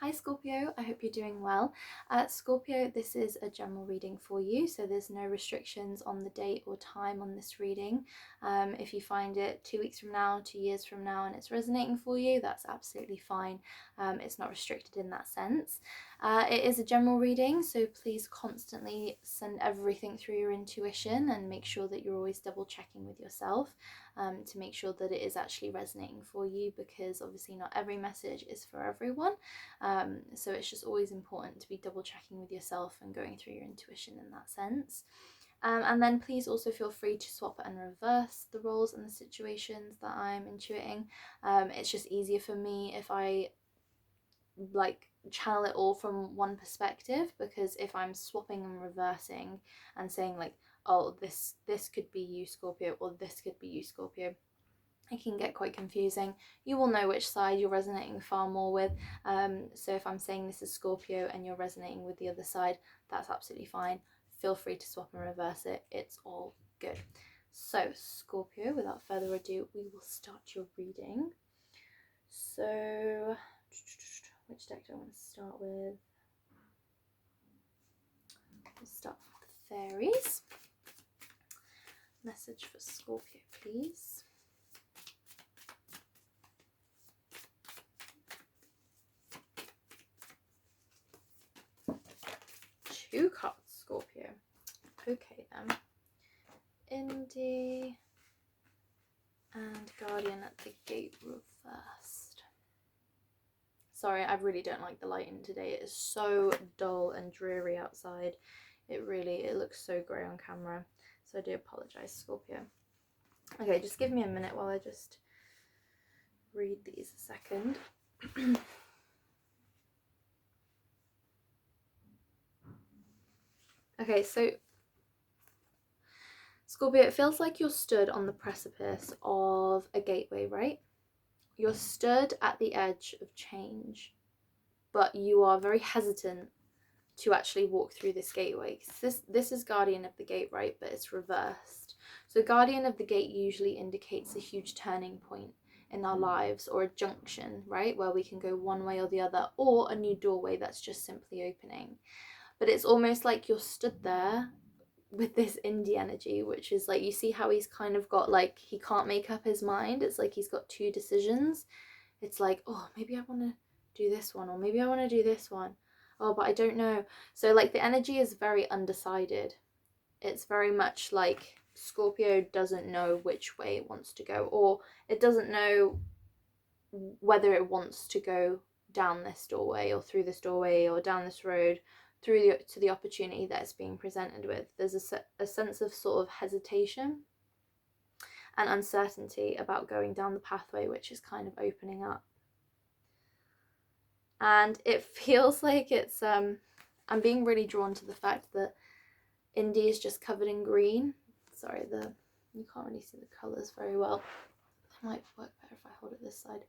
Hi Scorpio, I hope you're doing well. Scorpio, this is a general reading for you, so there's no restrictions on the date or time on this reading. If you find it 2 weeks from now, 2 years from now, and it's resonating for you, that's absolutely fine. It's not restricted in that sense. It is a general reading, so please constantly send everything through your intuition and make sure that you're always double checking with yourself to make sure that it is actually resonating for you, because obviously not every message is for everyone. So it's just always important to be double checking with yourself and going through your intuition in that sense. And then please also feel free to swap and reverse the roles and the situations that I'm intuiting. It's just easier for me if I channel it all from one perspective, because if I'm swapping and reversing and saying oh, this could be you, Scorpio, or this could be you, Scorpio, it can get quite confusing. You will know which side you're resonating far more with. So if I'm saying this is Scorpio and you're resonating with the other side, that's absolutely fine. Feel free to swap and reverse it. It's all good. So Scorpio, without further ado, we will start your reading. So which deck do I want to start with? We'll start with the fairies. Message for Scorpio, please. Two cards, Scorpio. Okay then. Indie and Guardian at the Gate reversed. Sorry, I really don't like the lighting today. It is so dull and dreary outside. It looks so grey on camera. So I do apologise, Scorpio. Okay, just give me a minute while I just read these a second. Okay, so Scorpio, it feels like you're stood on the precipice of a gateway, right? You're stood at the edge of change, but you are very hesitant to actually walk through this gateway. This is Guardian of the Gate, right? But it's reversed. So Guardian of the Gate usually indicates a huge turning point in our lives, or a junction, right? Where we can go one way or the other, or a new doorway that's just simply opening. But it's almost like you're stood there with this indie energy, which is like, you see how he's kind of got he can't make up his mind. It's like he's got two decisions. It's like, oh, maybe I want to do this one, or maybe I want to do this one. Oh, but I don't know. So the energy is very undecided. It's very much like Scorpio doesn't know which way it wants to go, or it doesn't know whether it wants to go down this doorway or through this doorway or down this road to the opportunity that it's being presented with. There's a sense of sort of hesitation and uncertainty about going down the pathway, which is kind of opening up. And it feels like it's I'm being really drawn to the fact that Indy is just covered in green. Sorry, you can't really see the colours very well. It might work better if I hold it this side.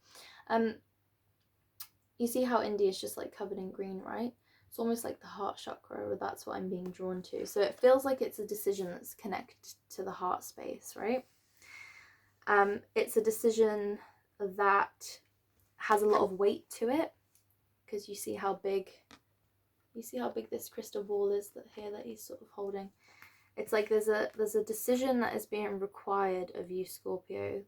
You see how Indy is just covered in green, right? It's almost like the heart chakra, or that's what I'm being drawn to. So it feels like it's a decision that's connected to the heart space, right? It's a decision that has a lot of weight to it, because you see how big this crystal ball is that he's sort of holding. It's like there's a decision that is being required of you, Scorpio,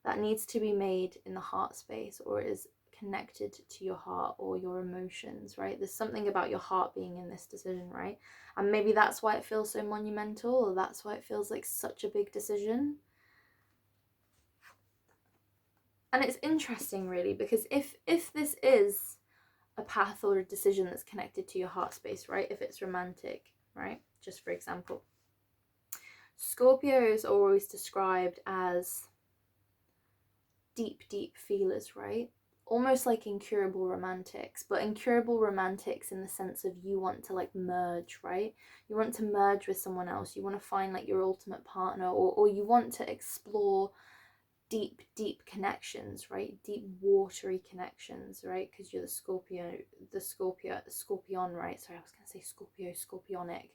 that needs to be made in the heart space, or is connected to your heart or your emotions, right? There's something about your heart being in this decision, right? And maybe that's why it feels so monumental, or that's why it feels like such a big decision. And it's interesting, really, because if this is a path or a decision that's connected to your heart space, right? If it's romantic, right? Just for example, Scorpios are always described as deep feelers, right? Almost like incurable romantics, but incurable romantics in the sense of you want to merge, right? You want to merge with someone else. You want to find your ultimate partner, or you want to explore deep connections, right? Deep watery connections, right? Because you're the scorpion, right? Sorry, I was going to say Scorpio, scorpionic.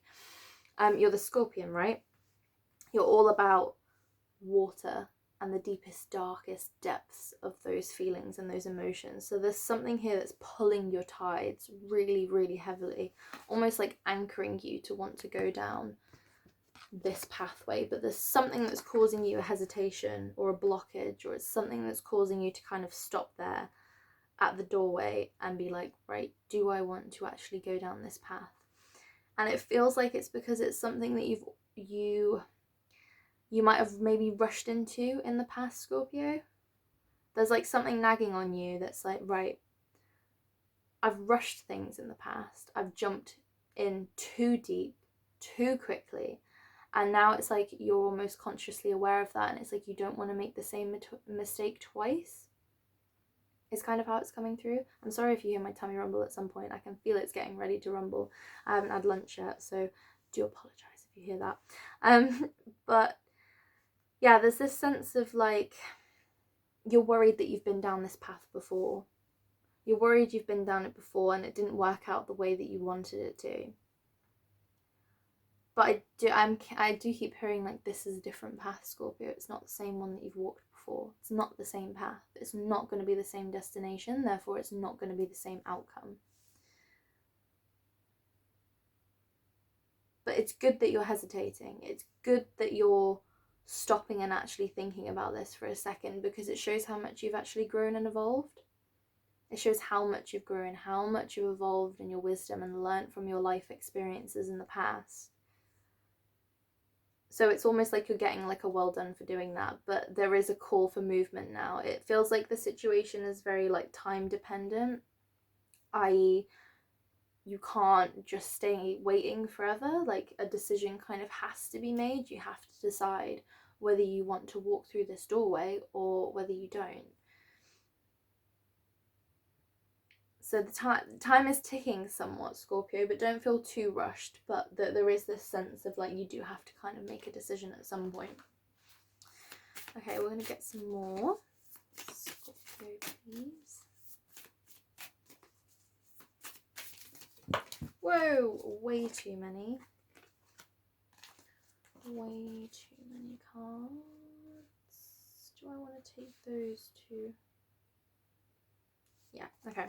You're the scorpion, right? You're all about water, and the deepest, darkest depths of those feelings and those emotions. So there's something here that's pulling your tides really, really heavily, almost like anchoring you to want to go down this pathway. But there's something that's causing you a hesitation or a blockage, or it's something that's causing you to kind of stop there at the doorway and be like, right, do I want to actually go down this path? And it feels like it's because it's something that you might have maybe rushed into in the past, Scorpio. There's like something nagging on you that's like, right, I've rushed things in the past. I've jumped in too deep, too quickly. And now it's like you're almost consciously aware of that. And it's like you don't want to make the same mistake twice. It's kind of how it's coming through. I'm sorry if you hear my tummy rumble at some point. I can feel it's getting ready to rumble. I haven't had lunch yet, so do apologise if you hear that. But yeah, there's this sense of like, you're worried that you've been down this path before. You're worried you've been down it before and it didn't work out the way that you wanted it to. But I do keep hearing like, this is a different path, Scorpio. It's not the same one that you've walked before. It's not the same path. It's not going to be the same destination. Therefore, it's not going to be the same outcome. But it's good that you're hesitating. It's good that you're stopping and actually thinking about this for a second, because it shows how much you've actually grown and evolved. It shows how much you've grown, how much you've evolved in your wisdom and learnt from your life experiences in the past. So it's almost like you're getting like a well done for doing that, but there is a call for movement now. It feels like the situation is very like time dependent, i.e. you can't just stay waiting forever. Like a decision kind of has to be made. You have to decide whether you want to walk through this doorway or whether you don't. So the time is ticking somewhat, Scorpio, but don't feel too rushed. But there is this sense of like, you do have to kind of make a decision at some point. Okay, we're going to get some more. Scorpio, please. Whoa, way too many. Way too many cards. Do I want to take those two? Yeah, okay.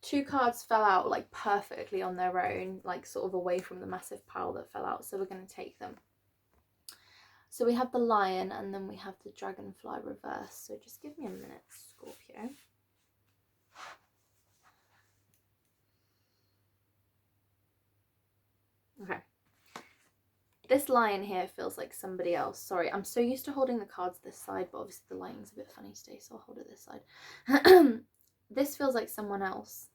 2 cards fell out like perfectly on their own, like sort of away from the massive pile that fell out, so we're going to take them. So we have the lion and then we have the dragonfly reverse. So just give me a minute, Scorpio. Okay. This lion here feels like somebody else. Sorry, I'm so used to holding the cards this side, but obviously the lighting's a bit funny today, so I'll hold it this side. This feels like someone else.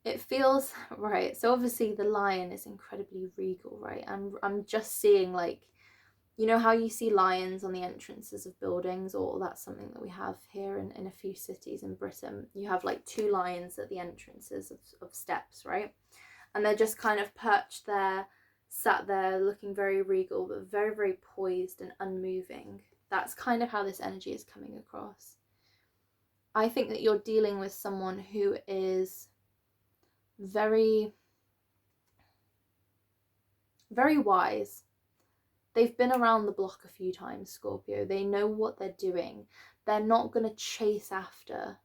It feels, right, so obviously the lion is incredibly regal, right? I'm just seeing like, you know how you see lions on the entrances of buildings, or that's something that we have here in a few cities in Britain. You have like 2 lions at the entrances of steps, right? And they're just kind of perched there, sat there, looking very regal, but very, very poised and unmoving. That's kind of how this energy is coming across. I think that you're dealing with someone who is very, very wise. They've been around the block a few times, Scorpio. They know what they're doing. They're not going to chase after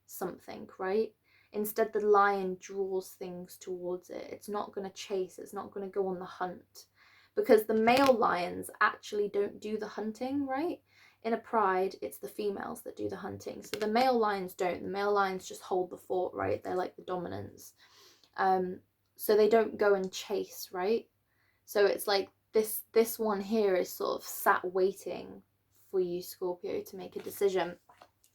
something, right? Instead, the lion draws things towards it. It's not going to chase. It's not going to go on the hunt. Because the male lions actually don't do the hunting, right? In a pride, it's the females that do the hunting. So the male lions don't. The male lions just hold the fort, right? They're like the dominants. So they don't go and chase, right? So it's like this one here is sort of sat waiting for you, Scorpio, to make a decision.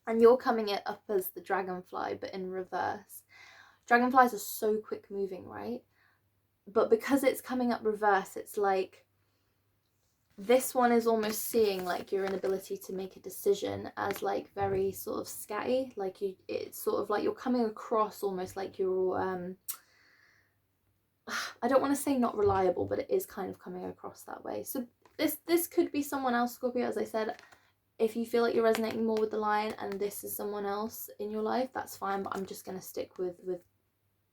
And you're coming it up as the dragonfly, but in reverse. Dragonflies are so quick moving, right? But because it's coming up reverse, it's like this one is almost seeing like your inability to make a decision as like very sort of scatty. Like it's sort of like you're coming across almost like you're I don't want to say not reliable, but it is kind of coming across that way. So this could be someone else, Scorpio. As I said, if you feel like you're resonating more with the lion and this is someone else in your life, that's fine. But I'm just going to stick with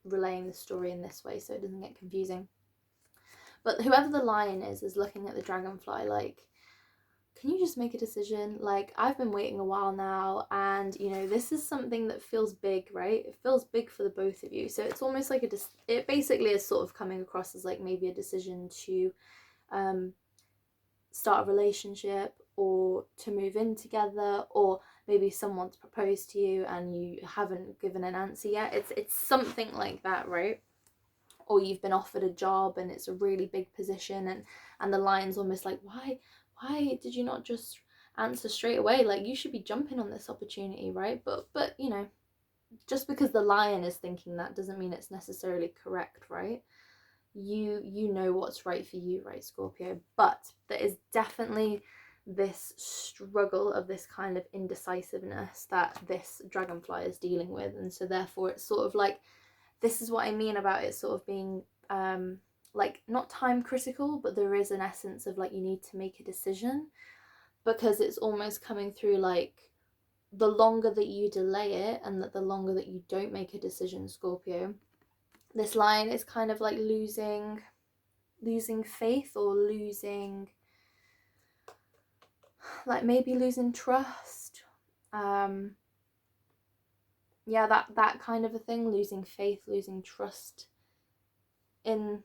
relaying the story in this way so it doesn't get confusing. But whoever the lion is looking at the dragonfly like, can you just make a decision? Like, I've been waiting a while now, and you know, this is something that feels big, right? It feels big for the both of you. So it's almost like it basically is sort of coming across as like maybe a decision to start a relationship, or to move in together, or maybe someone's proposed to you and you haven't given an answer yet. It's something like that, right? Or you've been offered a job and it's a really big position, and the lion's almost like, why did you not just answer straight away? Like, you should be jumping on this opportunity, right? But you know, just because the lion is thinking that doesn't mean it's necessarily correct, right? You know what's right for you, right, Scorpio? But there is definitely this struggle of this kind of indecisiveness that this dragonfly is dealing with, and so therefore it's sort of like, this is what I mean about it sort of being like not time critical, but there is an essence of like, you need to make a decision, because it's almost coming through like, the longer that you delay it, and that the longer that you don't make a decision, Scorpio, this lion is kind of like losing faith, or losing, like maybe losing trust. Yeah, that kind of a thing, losing faith, losing trust in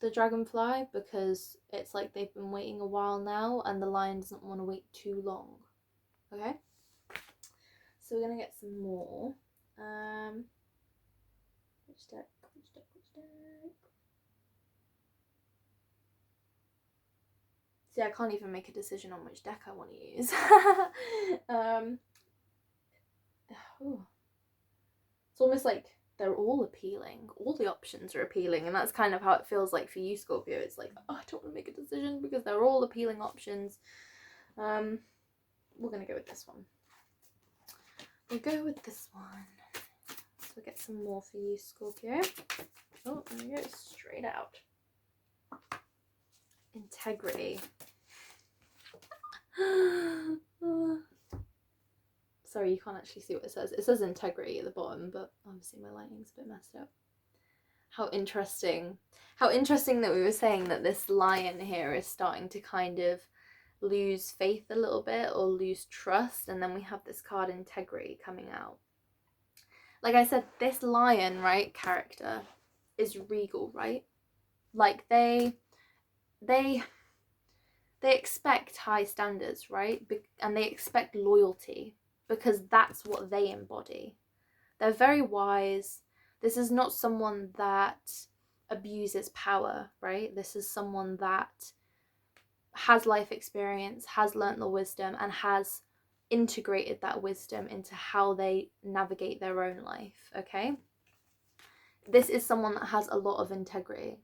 the dragonfly, because it's like they've been waiting a while now, and the lion doesn't want to wait too long. Okay, so we're gonna get some more. Which deck? See, I can't even make a decision on which deck I want to use. It's almost like they're all appealing. All the options are appealing, and that's kind of how it feels like for you, Scorpio. It's like, oh, I don't want to make a decision because they're all appealing options. We're gonna go with this one. We'll go with this one. So we'll get some more for you, Scorpio. Oh, there we go, straight out. Integrity. Sorry, you can't actually see what it says. It says integrity at the bottom, but obviously my lighting's a bit messed up. How interesting. How interesting that we were saying that this lion here is starting to kind of lose faith a little bit, or lose trust, and then we have this card integrity coming out. Like I said, this lion, right, character is regal, right? Like they expect high standards, right? And they expect loyalty, because that's what they embody. They're very wise. This is not someone that abuses power, right? This is someone that has life experience, has learnt the wisdom, and has integrated that wisdom into how they navigate their own life, okay? This is someone that has a lot of integrity.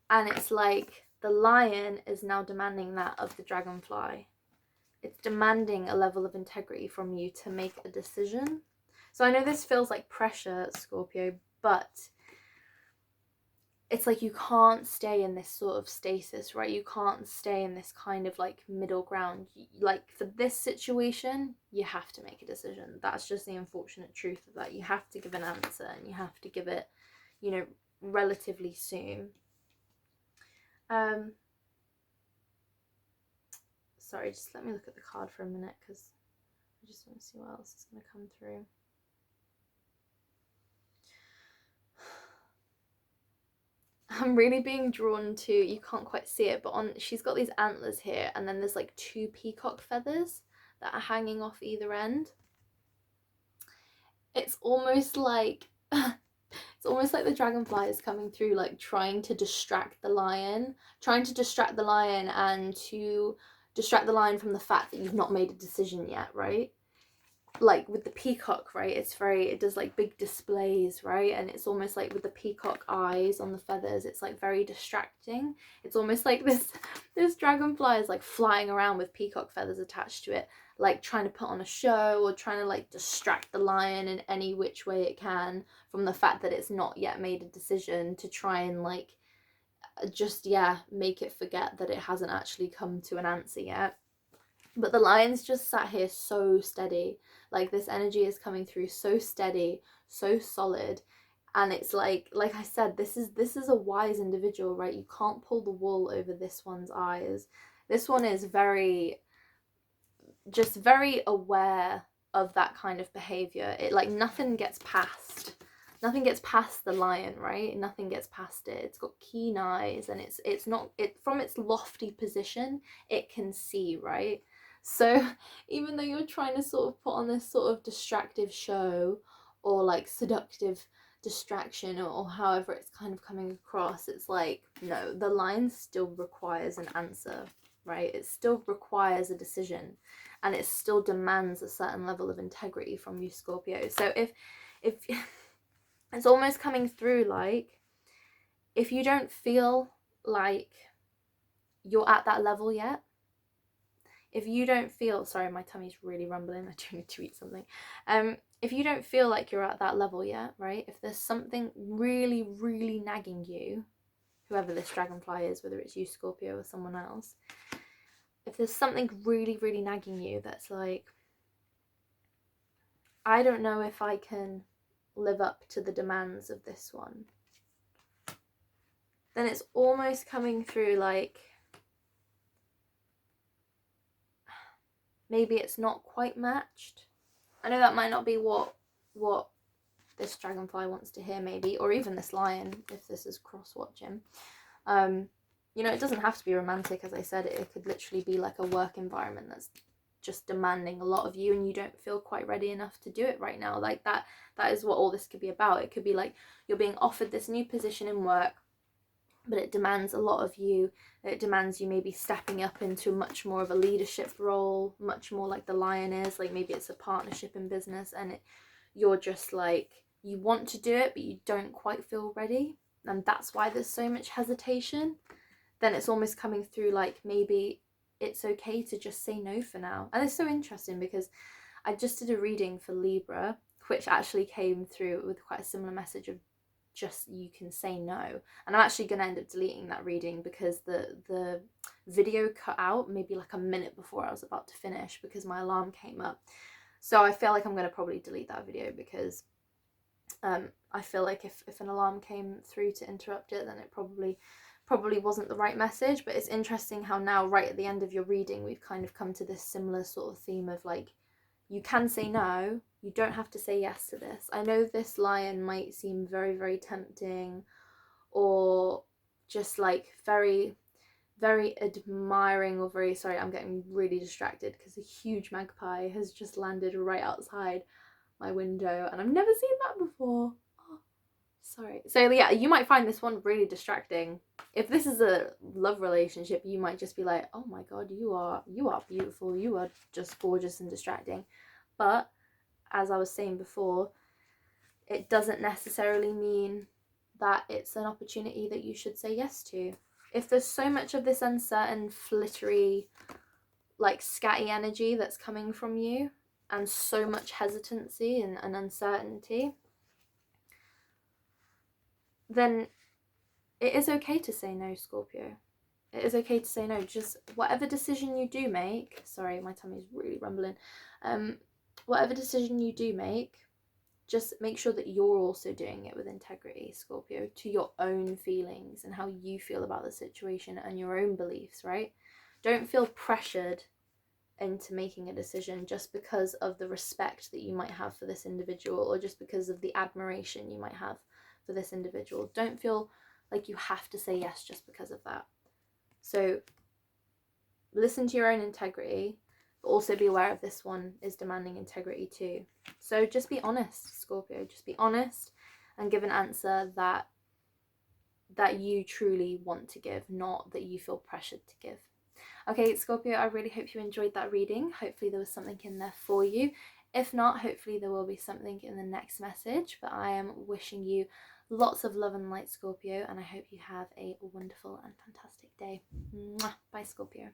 And it's like the lion is now demanding that of the dragonfly. It's demanding a level of integrity from you to make a decision. So I know this feels like pressure, Scorpio, but it's like you can't stay in this sort of stasis, right? You can't stay in this kind of like middle ground. Like for this situation, you have to make a decision. That's just the unfortunate truth of that. You have to give an answer, and you have to give it, you know, relatively soon. Sorry, just let me look at the card for a minute, because I just want to see what else is going to come through. I'm really being drawn to, you can't quite see it, but she's got these antlers here, and then there's like 2 peacock feathers that are hanging off either end. It's almost like the dragonfly is coming through, like trying to distract the lion, and to distract the lion from the fact that you've not made a decision yet, right? Like with the peacock, right, it does like big displays, right? And it's almost like with the peacock eyes on the feathers, it's like very distracting. It's almost like this dragonfly is like flying around with peacock feathers attached to it, like trying to put on a show, or trying to like distract the lion in any which way it can from the fact that it's not yet made a decision, to try and like just, yeah, make it forget that it hasn't actually come to an answer yet. But the lion's just sat here so steady. Like this energy is coming through so steady, so solid. And it's like I said, this is a wise individual, right? You can't pull the wool over this one's eyes. This one is very just very aware of that kind of behavior. It like nothing gets past the lion, right? Nothing gets past it. It's got keen eyes, and it's not, it from its lofty position it can see, right? So even though you're trying to sort of put on this sort of distractive show, or like seductive distraction, or however it's kind of coming across, it's like, no, the lion still requires an answer, right? It still requires a decision, and it still demands a certain level of integrity from you, Scorpio. So if it's almost coming through like, if you don't feel like you're at that level yet, if you don't feel, sorry, my tummy's really rumbling, I do need to eat something. If you don't feel like you're at that level yet, right? If there's something really, really nagging you, whoever this dragonfly is, whether it's you, Scorpio, or someone else, if there's something really, really nagging you that's like, I don't know if I can live up to the demands of this one, then it's almost coming through like, maybe it's not quite matched. I know that might not be what this dragonfly wants to hear, maybe, or even this lion, if this is cross-watching. You know, it doesn't have to be romantic, as I said. It could literally be like a work environment that's just demanding a lot of you, and you don't feel quite ready enough to do it right now. Like that is what all this could be about. It could be like you're being offered this new position in work, but it demands a lot of you. It demands you maybe stepping up into much more of a leadership role, much more like the lion is. Like maybe it's a partnership in business, and you're just like, you want to do it, but you don't quite feel ready. And that's why there's so much hesitation. Then it's almost coming through like, maybe it's okay to just say no for now. And it's so interesting because I just did a reading for Libra, which actually came through with quite a similar message of just, you can say no. And I'm actually going to end up deleting that reading because the video cut out maybe like a minute before I was about to finish because my alarm came up. So I feel like I'm going to probably delete that video because I feel like if an alarm came through to interrupt it, then it probably wasn't the right message. But it's interesting how now, right at the end of your reading, we've kind of come to this similar sort of theme of like, you can say no, you don't have to say yes to this. I know this lion might seem very, very tempting, or just like very, very admiring, or very, sorry, I'm getting really distracted because a huge magpie has just landed right outside my window and I've never seen that before. Oh, sorry. So yeah, you might find this one really distracting. If this is a love relationship, you might just be like, oh my god, you are beautiful, you are just gorgeous and distracting. But as I was saying before, it doesn't necessarily mean that it's an opportunity that you should say yes to. If there's so much of this uncertain, flittery, like scatty energy that's coming from you, and so much hesitancy and uncertainty, then it is okay to say no, Scorpio. It is okay to say no. Just whatever decision you do make, sorry, my tummy's really rumbling. Whatever decision you do make, just make sure that you're also doing it with integrity, Scorpio, to your own feelings and how you feel about the situation and your own beliefs, right? Don't feel pressured into making a decision just because of the respect that you might have for this individual, or just because of the admiration you might have for this individual. Don't feel like you have to say yes just because of that. So listen to your own integrity, but also be aware of this one is demanding integrity too. So just be honest, Scorpio. Just be honest and give an answer that you truly want to give, not that you feel pressured to give. Okay, Scorpio, I really hope you enjoyed that reading. Hopefully there was something in there for you. If not, hopefully there will be something in the next message. But I am wishing you lots of love and light, Scorpio, and I hope you have a wonderful and fantastic day. Mwah. Bye, Scorpio.